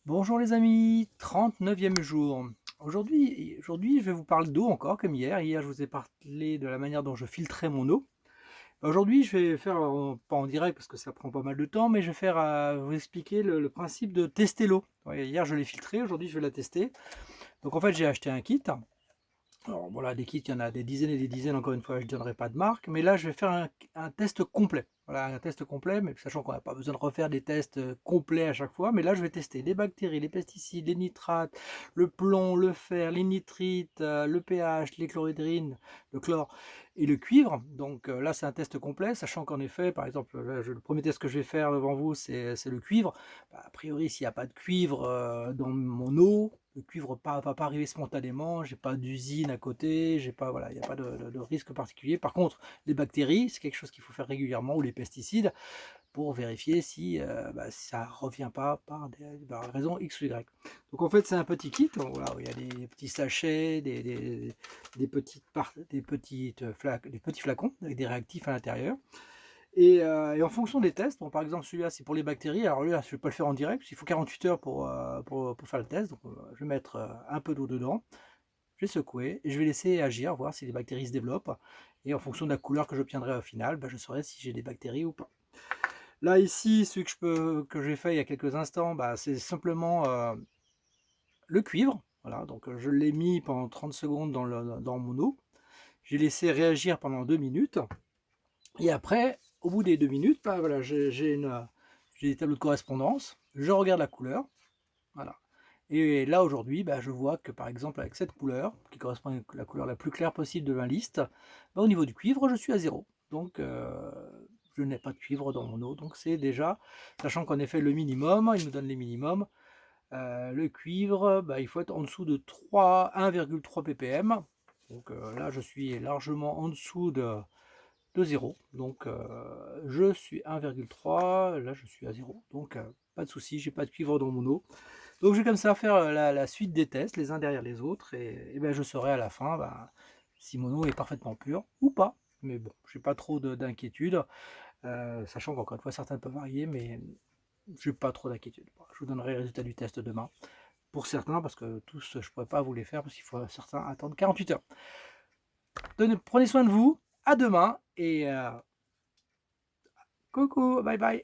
Bonjour les amis, 39e jour. Aujourd'hui, je vais vous parler d'eau encore comme hier. Hier, je vous ai parlé de la manière dont je filtrais mon eau. Aujourd'hui, je vais faire, pas en direct parce que ça prend pas mal de temps, mais je vais faire vous expliquer le principe de tester l'eau. Ouais, hier, je l'ai filtrée, aujourd'hui, je vais la tester. Donc en fait, j'ai acheté un kit. Alors voilà, des kits, il y en a des dizaines et des dizaines, encore une fois, je ne donnerai pas de marque, mais là, je vais faire un test complet. Voilà, un test complet, mais sachant qu'on n'a pas besoin de refaire des tests complets à chaque fois, mais là, je vais tester les bactéries, les pesticides, les nitrates, le plomb, le fer, les nitrites, le pH, les chlorhydrines, le chlore et le cuivre. Donc là, c'est un test complet, sachant qu'en effet, par exemple, là, le premier test que je vais faire devant vous, c'est le cuivre. Bah, a priori, s'il n'y a pas de cuivre dans mon eau, le cuivre va pas arriver spontanément, j'ai pas d'usine à côté, j'ai pas, voilà, il n'y a pas de risque particulier. Par contre, les bactéries, c'est quelque chose qu'il faut faire régulièrement, ou les pesticides, pour vérifier si ça revient pas par des raisons X ou Y. Donc en fait, c'est un petit kit, voilà, où il y a des petits sachets, des petits flacons avec des réactifs à l'intérieur. Et en fonction des tests, bon, par exemple celui-là c'est pour les bactéries, alors lui là, je ne vais pas le faire en direct, parce qu'il faut 48 heures pour faire le test, donc je vais mettre un peu d'eau dedans, je vais secouer, et je vais laisser agir, voir si les bactéries se développent, et en fonction de la couleur que j'obtiendrai au final, je saurai si j'ai des bactéries ou pas. Là ici, celui que j'ai fait il y a quelques instants, c'est simplement le cuivre, voilà, donc je l'ai mis pendant 30 secondes dans mon eau, j'ai laissé réagir pendant 2 minutes, et après, au bout des 2 minutes, voilà, j'ai des tableaux de correspondance, je regarde la couleur, voilà. Et là aujourd'hui, je vois que par exemple avec cette couleur, qui correspond à la couleur la plus claire possible de ma liste, au niveau du cuivre, je suis à 0. Donc je n'ai pas de cuivre dans mon eau, donc c'est déjà, sachant qu'en effet le minimum, il nous donne les minimums, le cuivre, il faut être en dessous de 1,3 ppm. Donc là je suis largement en dessous de 0. Donc je suis 1,3, là je suis à 0. Donc pas de souci, j'ai pas de cuivre dans mon eau. Donc je vais comme ça faire la suite des tests, les uns derrière les autres, et je saurai à la fin si mon eau est parfaitement pure ou pas. Mais bon, je n'ai pas trop d'inquiétude, sachant qu'encore une fois, certains peuvent varier, mais je n'ai pas trop d'inquiétude. Bon, je vous donnerai les résultats du test demain. Pour certains, parce que tous, je ne pourrais pas vous les faire, parce qu'il faut certains attendre 48 heures. Prenez soin de vous, à demain, et coucou, bye bye.